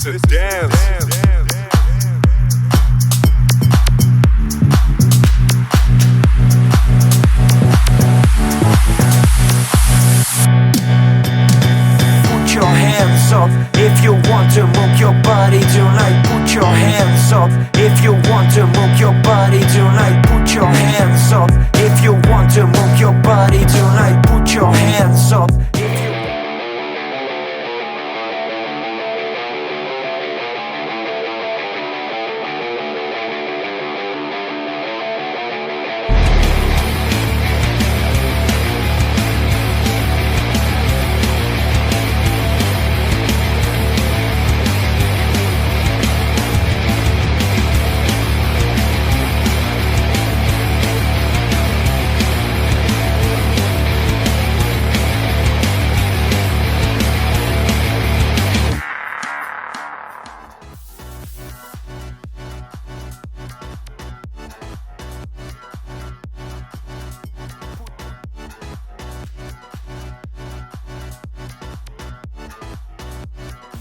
Put your hands up if you want to move your body tonight. Put your hands up if you want to move your body tonight. Put your hands up if you want to move your body tonight. Put your hands up if you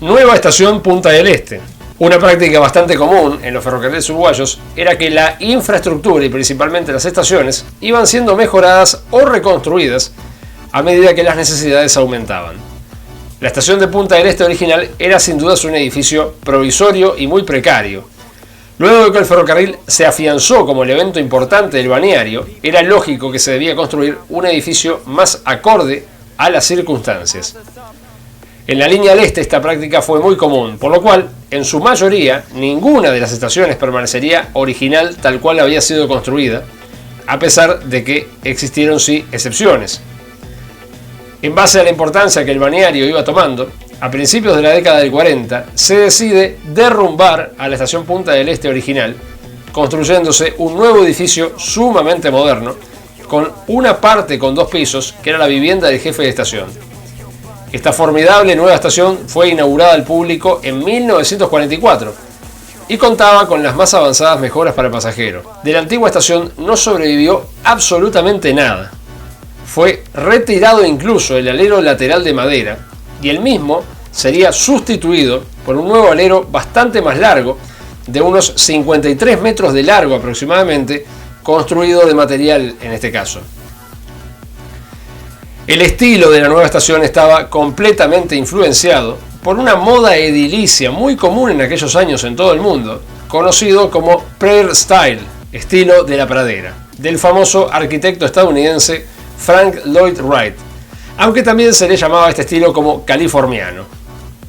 Nueva estación Punta del Este. Una práctica bastante común en los ferrocarriles uruguayos era que la infraestructura y principalmente las estaciones iban siendo mejoradas o reconstruidas a medida que las necesidades aumentaban. La estación de Punta del Este original era sin dudas un edificio provisorio y muy precario. Luego de que el ferrocarril se afianzó como el evento importante del balneario, era lógico que se debía construir un edificio más acorde a las circunstancias. En la línea del este esta práctica fue muy común, por lo cual, en su mayoría, ninguna de las estaciones permanecería original tal cual había sido construida, a pesar de que existieron sí excepciones. En base a la importancia que el balneario iba tomando, a principios de la década del 40 se decide derrumbar a la estación Punta del Este original, construyéndose un nuevo edificio sumamente moderno, con una parte con 2 pisos, que era la vivienda del jefe de estación. Esta formidable nueva estación fue inaugurada al público en 1944 y contaba con las más avanzadas mejoras para el pasajero. De la antigua estación no sobrevivió absolutamente nada. Fue retirado incluso el alero lateral de madera y el mismo sería sustituido por un nuevo alero bastante más largo, de unos 53 metros de largo aproximadamente, construido de material en este caso. El estilo de la nueva estación estaba completamente influenciado por una moda edilicia muy común en aquellos años en todo el mundo, conocido como Prayer Style, estilo de la pradera, del famoso arquitecto estadounidense Frank Lloyd Wright, aunque también se le llamaba a este estilo como californiano.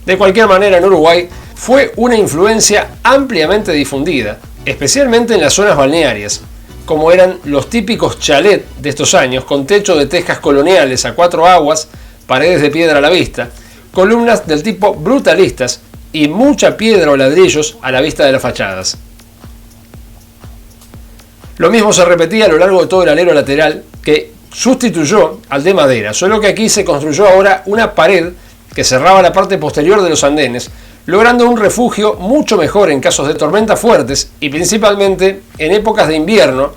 De cualquier manera, en Uruguay fue una influencia ampliamente difundida, especialmente en las zonas balnearias, como eran los típicos chalets de estos años, con techo de tejas coloniales a 4 aguas, paredes de piedra a la vista, columnas del tipo brutalistas y mucha piedra o ladrillos a la vista de las fachadas. Lo mismo se repetía a lo largo de todo el alero lateral, que sustituyó al de madera, solo que aquí se construyó ahora una pared que cerraba la parte posterior de los andenes, logrando un refugio mucho mejor en casos de tormentas fuertes y principalmente en épocas de invierno,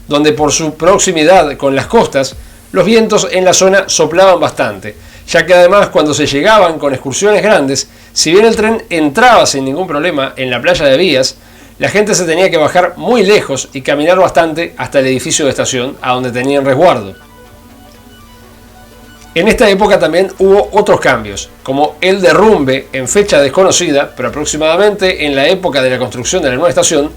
donde por su proximidad con las costas, los vientos en la zona soplaban bastante, ya que además cuando se llegaban con excursiones grandes, si bien el tren entraba sin ningún problema en la playa de Vías, la gente se tenía que bajar muy lejos y caminar bastante hasta el edificio de estación, a donde tenían resguardo. En esta época también hubo otros cambios, como el derrumbe en fecha desconocida, pero aproximadamente en la época de la construcción de la nueva estación,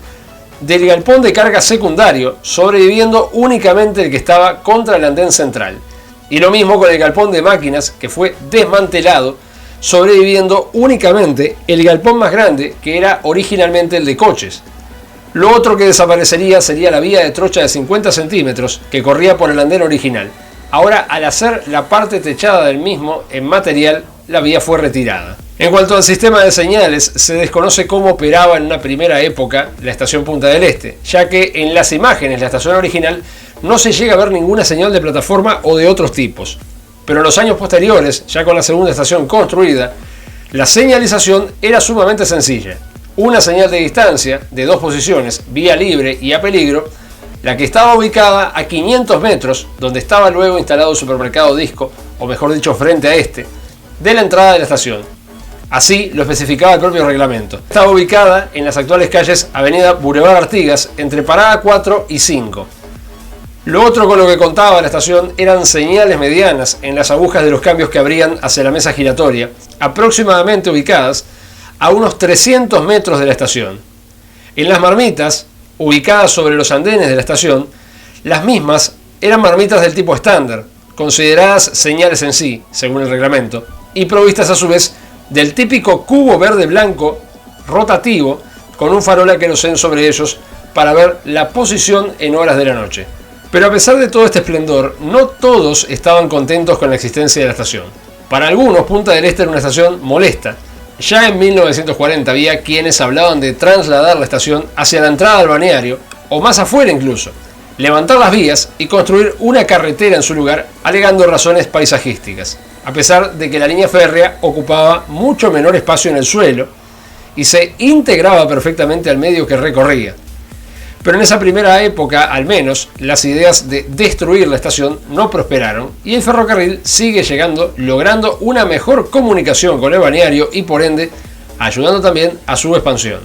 del galpón de carga secundario, sobreviviendo únicamente el que estaba contra el andén central. Y lo mismo con el galpón de máquinas, que fue desmantelado, sobreviviendo únicamente el galpón más grande, que era originalmente el de coches. Lo otro que desaparecería sería la vía de trocha de 50 centímetros que corría por el andén original. Ahora, al hacer la parte techada del mismo en material, la vía fue retirada. En cuanto al sistema de señales, se desconoce cómo operaba en una primera época la estación Punta del Este, ya que en las imágenes de la estación original no se llega a ver ninguna señal de plataforma o de otros tipos. Pero en los años posteriores, ya con la segunda estación construida, la señalización era sumamente sencilla. Una señal de distancia de 2 posiciones, vía libre y a peligro, la que estaba ubicada a 500 metros, donde estaba luego instalado el supermercado Disco, o mejor dicho frente a este, de la entrada de la estación. Así lo especificaba el propio reglamento. Estaba ubicada en las actuales calles Avenida Boulevard Artigas, entre Parada 4 y 5. Lo otro con lo que contaba la estación eran señales medianas en las agujas de los cambios que abrían hacia la mesa giratoria, aproximadamente ubicadas a unos 300 metros de la estación. En las marmitas, ubicadas sobre los andenes de la estación, las mismas eran marmitas del tipo estándar, consideradas señales en sí, según el reglamento, y provistas a su vez del típico cubo verde-blanco rotativo con un farol a querosén sobre ellos para ver la posición en horas de la noche. Pero a pesar de todo este esplendor, no todos estaban contentos con la existencia de la estación. Para algunos, Punta del Este era una estación molesta. Ya en 1940 había quienes hablaban de trasladar la estación hacia la entrada al balneario, o más afuera incluso, levantar las vías y construir una carretera en su lugar, alegando razones paisajísticas, a pesar de que la línea férrea ocupaba mucho menor espacio en el suelo y se integraba perfectamente al medio que recorría. Pero en esa primera época, al menos, las ideas de destruir la estación no prosperaron y el ferrocarril sigue llegando, logrando una mejor comunicación con el balneario y por ende ayudando también a su expansión.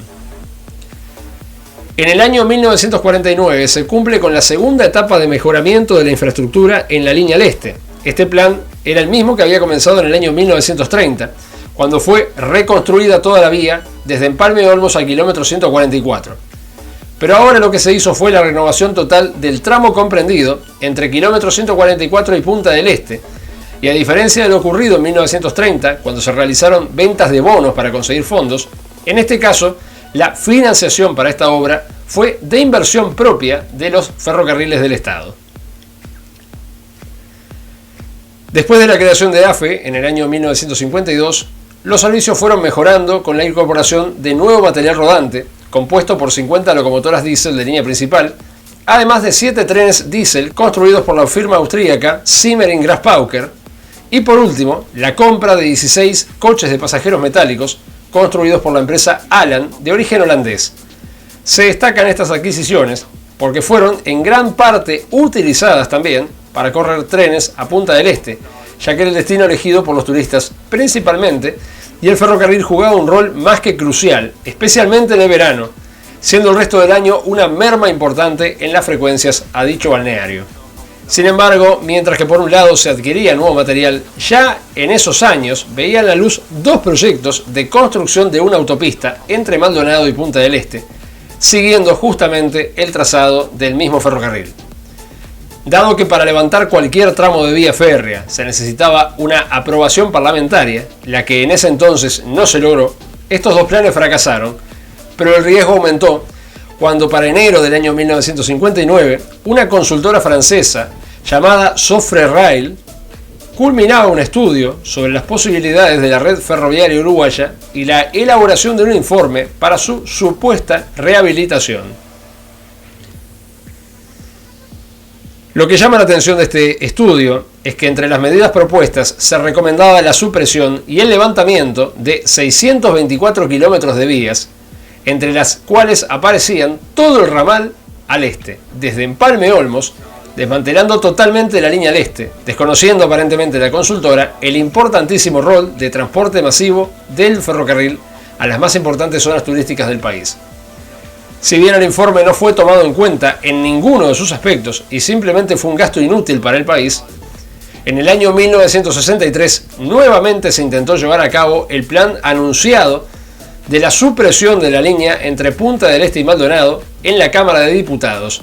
En el año 1949 se cumple con la segunda etapa de mejoramiento de la infraestructura en la línea al este. Este plan era el mismo que había comenzado en el año 1930, cuando fue reconstruida toda la vía desde Empalme de Olmos al kilómetro 144. Pero ahora lo que se hizo fue la renovación total del tramo comprendido entre kilómetro 144 y Punta del Este, y a diferencia de lo ocurrido en 1930, cuando se realizaron ventas de bonos para conseguir fondos, en este caso la financiación para esta obra fue de inversión propia de los ferrocarriles del Estado. Después de la creación de AFE en el año 1952, los servicios fueron mejorando con la incorporación de nuevo material rodante, compuesto por 50 locomotoras diésel de línea principal, además de 7 trenes diésel construidos por la firma austríaca Simmering-Grasspauker, y por último, la compra de 16 coches de pasajeros metálicos construidos por la empresa Alan, de origen holandés. Se destacan estas adquisiciones porque fueron en gran parte utilizadas también para correr trenes a Punta del Este, ya que era el destino elegido por los turistas principalmente, y el ferrocarril jugaba un rol más que crucial, especialmente en el verano, siendo el resto del año una merma importante en las frecuencias a dicho balneario. Sin embargo, mientras que por un lado se adquiría nuevo material, ya en esos años veían la luz dos proyectos de construcción de una autopista entre Maldonado y Punta del Este, siguiendo justamente el trazado del mismo ferrocarril. Dado que para levantar cualquier tramo de vía férrea se necesitaba una aprobación parlamentaria, la que en ese entonces no se logró, estos dos planes fracasaron, pero el riesgo aumentó cuando para enero del año 1959 una consultora francesa llamada Sofrerail culminaba un estudio sobre las posibilidades de la red ferroviaria uruguaya y la elaboración de un informe para su supuesta rehabilitación. Lo que llama la atención de este estudio es que entre las medidas propuestas se recomendaba la supresión y el levantamiento de 624 kilómetros de vías, entre las cuales aparecían todo el ramal al este, desde Empalme Olmos, desmantelando totalmente la línea al este, desconociendo aparentemente la consultora el importantísimo rol de transporte masivo del ferrocarril a las más importantes zonas turísticas del país. Si bien el informe no fue tomado en cuenta en ninguno de sus aspectos y simplemente fue un gasto inútil para el país, en el año 1963 nuevamente se intentó llevar a cabo el plan anunciado de la supresión de la línea entre Punta del Este y Maldonado en la Cámara de Diputados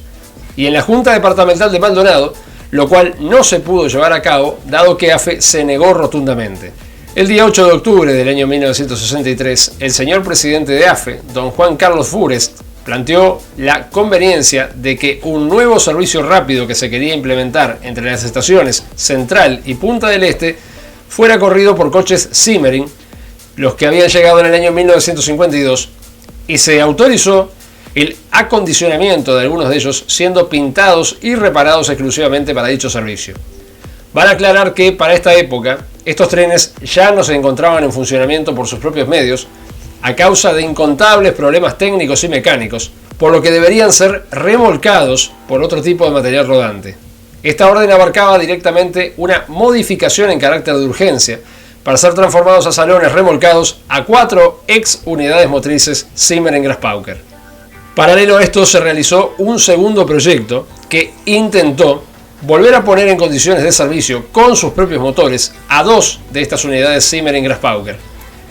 y en la Junta Departamental de Maldonado, lo cual no se pudo llevar a cabo dado que AFE se negó rotundamente. El día 8 de octubre del año 1963, el señor presidente de AFE, don Juan Carlos Furest, planteó la conveniencia de que un nuevo servicio rápido que se quería implementar entre las estaciones Central y Punta del Este fuera corrido por coches Simmering, los que habían llegado en el año 1952, y se autorizó el acondicionamiento de algunos de ellos siendo pintados y reparados exclusivamente para dicho servicio. Vale aclarar que para esta época estos trenes ya no se encontraban en funcionamiento por sus propios medios, a causa de incontables problemas técnicos y mecánicos, por lo que deberían ser remolcados por otro tipo de material rodante. Esta orden abarcaba directamente una modificación en carácter de urgencia para ser transformados a salones remolcados a 4 ex unidades motrices Simmering-Grasspauker. Paralelo a esto se realizó un segundo proyecto que intentó volver a poner en condiciones de servicio con sus propios motores a 2 de estas unidades Simmering-Grasspauker.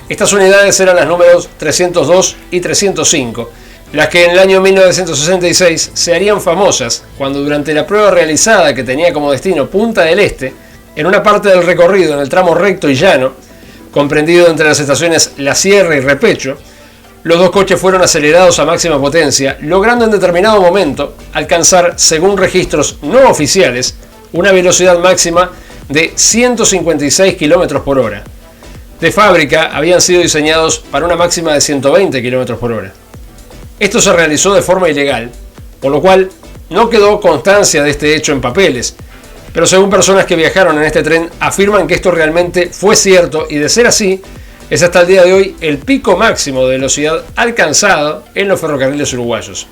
Estas unidades eran las números 302 y 305, las que en el año 1966 se harían famosas cuando durante la prueba realizada que tenía como destino Punta del Este, en una parte del recorrido en el tramo recto y llano, comprendido entre las estaciones La Sierra y Repecho, los dos coches fueron acelerados a máxima potencia, logrando en determinado momento alcanzar, según registros no oficiales, una velocidad máxima de 156 km por hora. De fábrica habían sido diseñados para una máxima de 120 km por hora. Esto se realizó de forma ilegal, por lo cual no quedó constancia de este hecho en papeles, pero según personas que viajaron en este tren afirman que esto realmente fue cierto y de ser así, es hasta el día de hoy el pico máximo de velocidad alcanzado en los ferrocarriles uruguayos.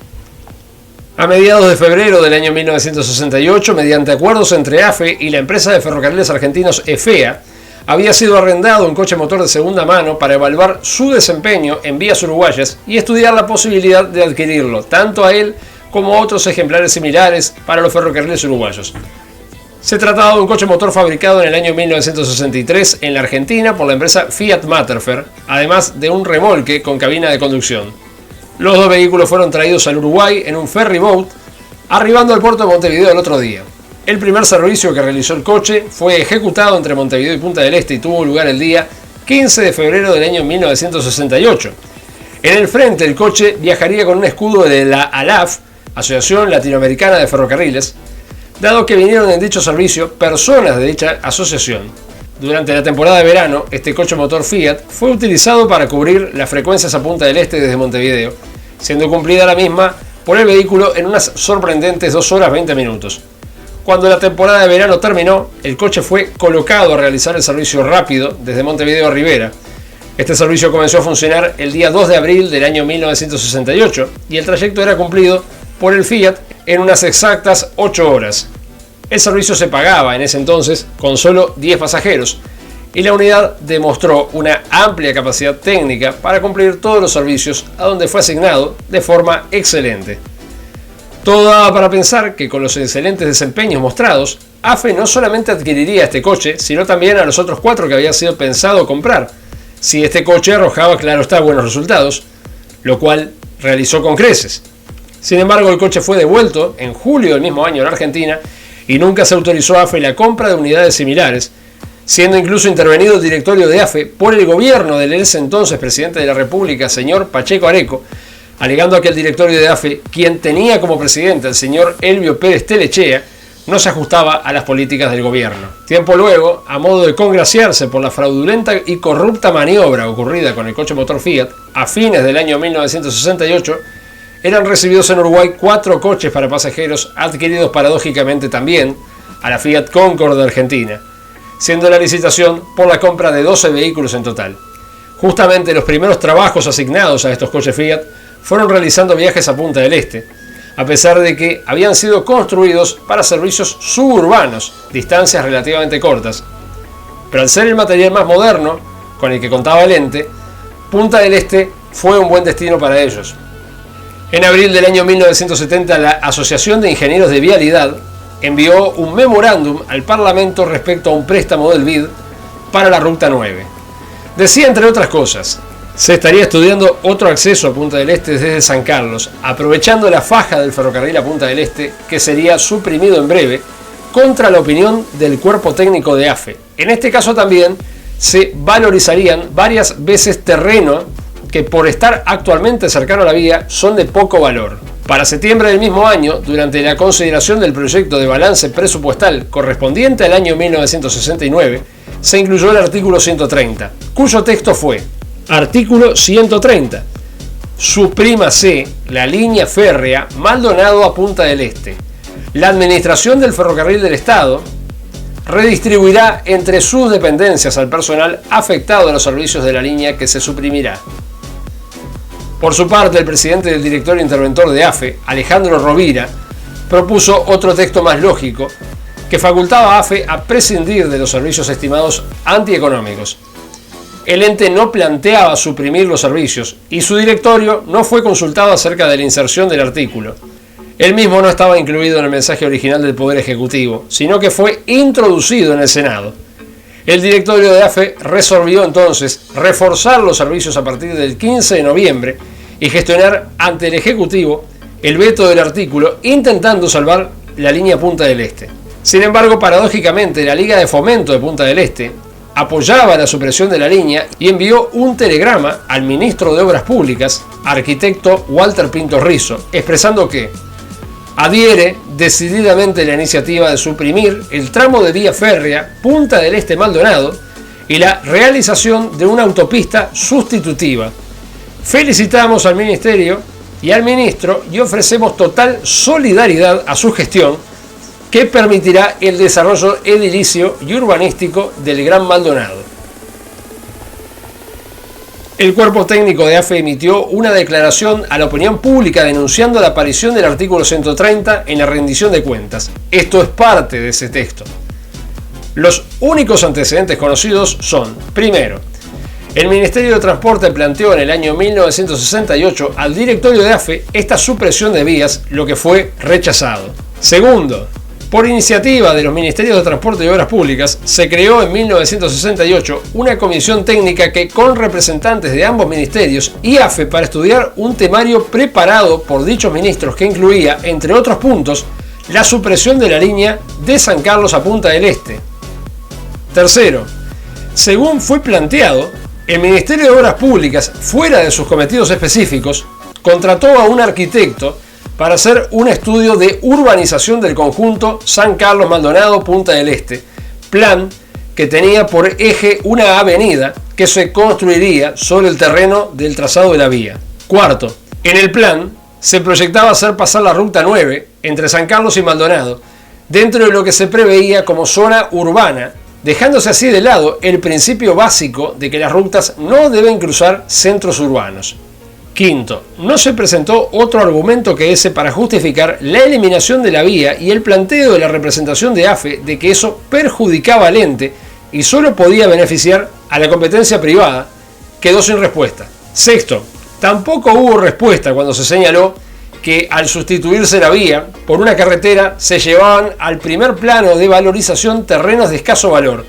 A mediados de febrero del año 1968, mediante acuerdos entre AFE y la empresa de ferrocarriles argentinos EFEA, había sido arrendado un coche motor de segunda mano para evaluar su desempeño en vías uruguayas y estudiar la posibilidad de adquirirlo, tanto a él como a otros ejemplares similares para los ferrocarriles uruguayos. Se trataba de un coche motor fabricado en el año 1963 en la Argentina por la empresa Fiat Matterfer, además de un remolque con cabina de conducción. Los dos vehículos fueron traídos al Uruguay en un ferry boat, arribando al puerto de Montevideo el otro día. El primer servicio que realizó el coche fue ejecutado entre Montevideo y Punta del Este y tuvo lugar el día 15 de febrero del año 1968. En el frente el coche viajaría con un escudo de la ALAF, Asociación Latinoamericana de Ferrocarriles, dado que vinieron en dicho servicio personas de dicha asociación. Durante la temporada de verano, este coche motor Fiat fue utilizado para cubrir las frecuencias a Punta del Este desde Montevideo, siendo cumplida la misma por el vehículo en unas sorprendentes 2 horas 20 minutos. Cuando la temporada de verano terminó, el coche fue colocado a realizar el servicio rápido desde Montevideo a Rivera. Este servicio comenzó a funcionar el día 2 de abril del año 1968 y el trayecto era cumplido por el Fiat en unas exactas 8 horas. El servicio se pagaba en ese entonces con solo 10 pasajeros y la unidad demostró una amplia capacidad técnica para cumplir todos los servicios a donde fue asignado de forma excelente. Todo daba para pensar que con los excelentes desempeños mostrados, AFE no solamente adquiriría este coche, sino también a los otros 4 que había sido pensado comprar, si este coche arrojaba, claro está, buenos resultados, lo cual realizó con creces. Sin embargo, el coche fue devuelto en julio del mismo año en Argentina y nunca se autorizó a AFE la compra de unidades similares, siendo incluso intervenido el directorio de AFE por el gobierno del ese entonces presidente de la República, señor Pacheco Areco, alegando que el directorio de AFE, quien tenía como presidente al señor Elvio Pérez Telechea, no se ajustaba a las políticas del gobierno. Tiempo luego, a modo de congraciarse por la fraudulenta y corrupta maniobra ocurrida con el coche motor Fiat, a fines del año 1968, eran recibidos en Uruguay 4 coches para pasajeros adquiridos paradójicamente también a la Fiat Concord de Argentina, siendo la licitación por la compra de 12 vehículos en total. Justamente los primeros trabajos asignados a estos coches Fiat fueron realizando viajes a Punta del Este, a pesar de que habían sido construidos para servicios suburbanos, distancias relativamente cortas. Pero al ser el material más moderno con el que contaba el ente, Punta del Este fue un buen destino para ellos. En abril del año 1970, la Asociación de Ingenieros de Vialidad envió un memorándum al Parlamento respecto a un préstamo del BID para la Ruta 9. Decía, entre otras cosas, se estaría estudiando otro acceso a Punta del Este desde San Carlos, aprovechando la faja del ferrocarril a Punta del Este, que sería suprimido en breve, contra la opinión del cuerpo técnico de AFE. En este caso también se valorizarían varias veces terreno que por estar actualmente cercano a la vía son de poco valor. Para septiembre del mismo año, durante la consideración del proyecto de balance presupuestal correspondiente al año 1969, se incluyó el artículo 130, cuyo texto fue: artículo 130. Suprímase la línea férrea Maldonado a Punta del Este. La Administración del Ferrocarril del Estado redistribuirá entre sus dependencias al personal afectado a los servicios de la línea que se suprimirá. Por su parte, el presidente del directorio interventor de AFE, Alejandro Rovira, propuso otro texto más lógico que facultaba a AFE a prescindir de los servicios estimados antieconómicos. el ente no planteaba suprimir los servicios y su directorio no fue consultado acerca de la inserción del artículo. El mismo no estaba incluido en el mensaje original del Poder Ejecutivo, sino que fue introducido en el Senado. El directorio de AFE resolvió entonces reforzar los servicios a partir del 15 de noviembre y gestionar ante el Ejecutivo el veto del artículo, intentando salvar la línea Punta del Este. Sin embargo, paradójicamente, la Liga de Fomento de Punta del Este apoyaba la supresión de la línea y envió un telegrama al ministro de Obras Públicas, arquitecto Walter Pinto Rizo, expresando que adhiere decididamente la iniciativa de suprimir el tramo de vía férrea Punta del Este-Maldonado y la realización de una autopista sustitutiva. Felicitamos al Ministerio y al Ministro y ofrecemos total solidaridad a su gestión que permitirá el desarrollo edilicio y urbanístico del Gran Maldonado. El cuerpo técnico de AFE emitió una declaración a la opinión pública denunciando la aparición del artículo 130 en la rendición de cuentas. Esto es parte de ese texto. Los únicos antecedentes conocidos son: primero, el Ministerio de Transporte planteó en el año 1968 al directorio de AFE esta supresión de vías, lo que fue rechazado. Segundo, por iniciativa de los Ministerios de Transporte y Obras Públicas, se creó en 1968 una comisión técnica que, con representantes de ambos ministerios y AFE, para estudiar un temario preparado por dichos ministros que incluía, entre otros puntos, la supresión de la línea de San Carlos a Punta del Este. Tercero, según fue planteado, el Ministerio de Obras Públicas, fuera de sus cometidos específicos, contrató a un arquitecto para hacer un estudio de urbanización del conjunto San Carlos Maldonado Punta del Este, plan que tenía por eje una avenida que se construiría sobre el terreno del trazado de la vía. Cuarto, en el plan se proyectaba hacer pasar la ruta 9 entre San Carlos y Maldonado dentro de lo que se preveía como zona urbana, dejándose así de lado el principio básico de que las rutas no deben cruzar centros urbanos. Quinto, no se presentó otro argumento que ese para justificar la eliminación de la vía y el planteo de la representación de AFE de que eso perjudicaba al ente y solo podía beneficiar a la competencia privada, quedó sin respuesta. Sexto, tampoco hubo respuesta cuando se señaló que al sustituirse la vía por una carretera se llevaban al primer plano de valorización terrenos de escaso valor,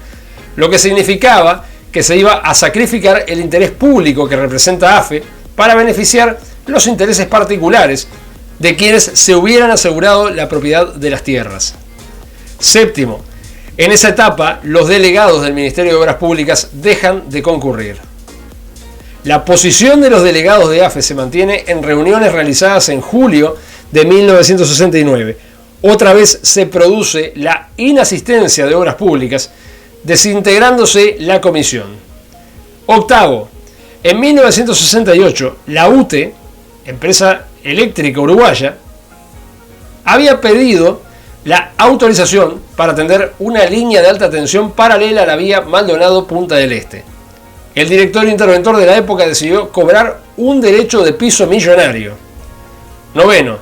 lo que significaba que se iba a sacrificar el interés público que representa AFE para beneficiar los intereses particulares de quienes se hubieran asegurado la propiedad de las tierras. Séptimo, en esa etapa los delegados del Ministerio de Obras Públicas dejan de concurrir. La posición de los delegados de AFE se mantiene en reuniones realizadas en julio de 1969. Otra vez se produce la inasistencia de Obras Públicas, desintegrándose la comisión. Octavo, en 1968, la UTE, empresa eléctrica uruguaya, había pedido la autorización para tender una línea de alta tensión paralela a la vía Maldonado-Punta del Este. El directorio interventor de la época decidió cobrar un derecho de piso millonario. Noveno,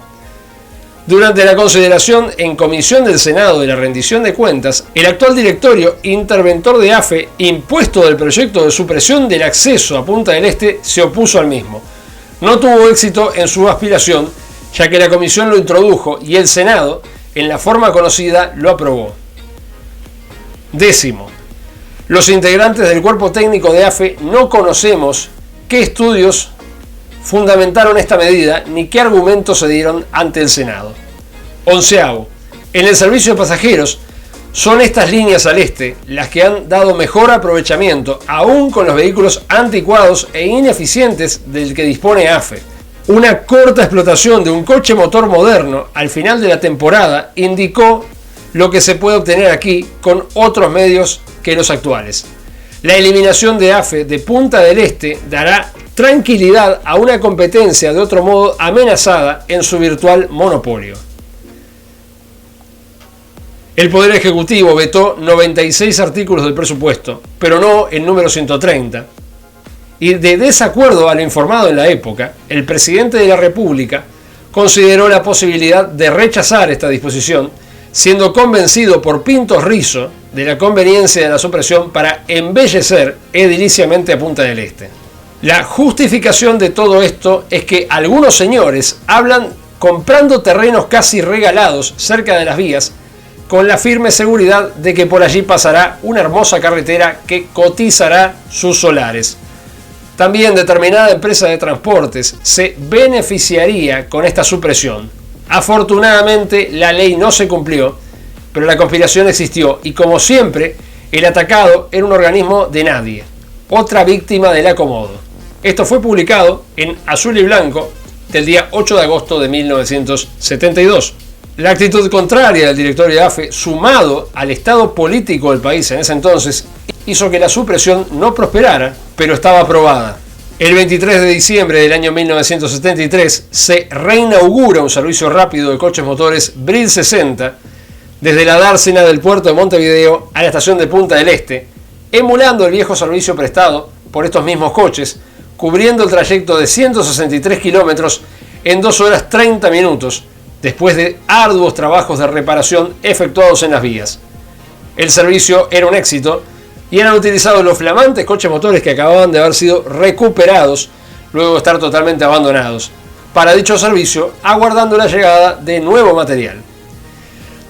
durante la consideración en comisión del Senado de la rendición de cuentas, el actual directorio interventor de AFE, impuesto del proyecto de supresión del acceso a Punta del Este, se opuso al mismo. No tuvo éxito en su aspiración, ya que la comisión lo introdujo y el Senado, en la forma conocida, lo aprobó. Décimo, los integrantes del cuerpo técnico de AFE no conocemos qué estudios fundamentaron esta medida ni qué argumentos se dieron ante el Senado. Onceavo, en el servicio de pasajeros son estas líneas al este las que han dado mejor aprovechamiento aún con los vehículos anticuados e ineficientes del que dispone AFE. Una corta explotación de un coche motor moderno al final de la temporada indicó lo que se puede obtener aquí con otros medios que los actuales. La eliminación de AFE de Punta del Este dará tranquilidad a una competencia de otro modo amenazada en su virtual monopolio. El Poder Ejecutivo vetó 96 artículos del presupuesto, pero no el número 130. Y de desacuerdo a lo informado en la época, el presidente de la República consideró la posibilidad de rechazar esta disposición, siendo convencido por Pintos Rizo de la conveniencia de la supresión para embellecer ediliciamente a Punta del Este. La justificación de todo esto es que algunos señores hablan comprando terrenos casi regalados cerca de las vías, con la firme seguridad de que por allí pasará una hermosa carretera que cotizará sus solares. También determinada empresa de transportes se beneficiaría con esta supresión. Afortunadamente la ley no se cumplió, pero la conspiración existió y, como siempre, el atacado era un organismo de nadie, otra víctima del acomodo. Esto fue publicado en Azul y Blanco del día 8 de agosto de 1972. La actitud contraria del directorio de AFE, sumado al estado político del país en ese entonces, hizo que la supresión no prosperara, pero estaba aprobada. El 23 de diciembre del año 1973 se reinaugura un servicio rápido de coches motores Bril 60 desde la dársena del puerto de Montevideo a la estación de Punta del Este, emulando el viejo servicio prestado por estos mismos coches, cubriendo el trayecto de 163 kilómetros en 2 horas 30 minutos, después de arduos trabajos de reparación efectuados en las vías. El servicio era un éxito y eran utilizados los flamantes coches motores que acababan de haber sido recuperados luego de estar totalmente abandonados para dicho servicio, aguardando la llegada de nuevo material.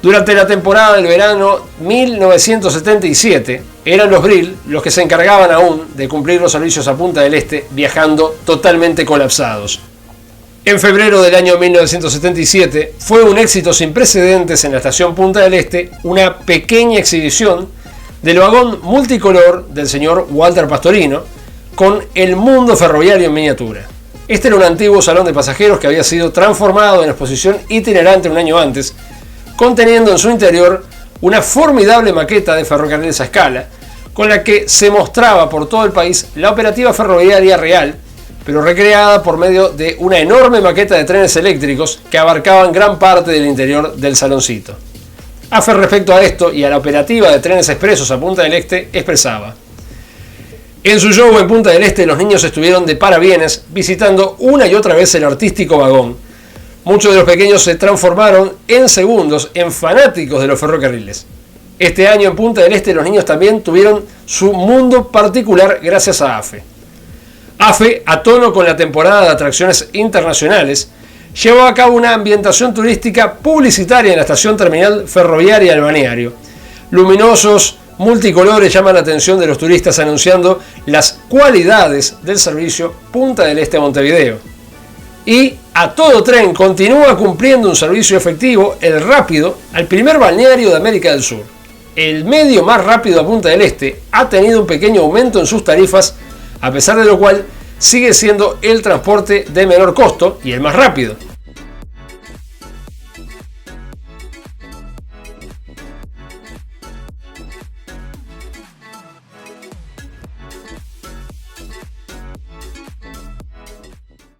Durante la temporada del verano 1977 eran los Bril los que se encargaban aún de cumplir los servicios a Punta del Este, viajando totalmente colapsados. En febrero del año 1977 fue un éxito sin precedentes en la estación Punta del Este una pequeña exhibición del vagón multicolor del señor Walter Pastorino con el mundo ferroviario en miniatura. Este era un antiguo salón de pasajeros que había sido transformado en exposición itinerante un año antes, conteniendo en su interior una formidable maqueta de ferrocarriles a escala, con la que se mostraba por todo el país la operativa ferroviaria real, pero recreada por medio de una enorme maqueta de trenes eléctricos que abarcaban gran parte del interior del saloncito. AFE, respecto a esto y a la operativa de trenes expresos a Punta del Este, expresaba: en su show en Punta del Este los niños estuvieron de parabienes visitando una y otra vez el artístico vagón. Muchos de los pequeños se transformaron en segundos en fanáticos de los ferrocarriles. Este año en Punta del Este los niños también tuvieron su mundo particular gracias a AFE. AFE, a tono con la temporada de atracciones internacionales, llevó a cabo una ambientación turística publicitaria en la estación terminal ferroviaria del balneario. Luminosos multicolores llaman la atención de los turistas anunciando las cualidades del servicio Punta del Este a Montevideo. Y a todo tren continúa cumpliendo un servicio efectivo, el rápido, al primer balneario de América del Sur. El medio más rápido a Punta del Este ha tenido un pequeño aumento en sus tarifas, a pesar de lo cual sigue siendo el transporte de menor costo y el más rápido.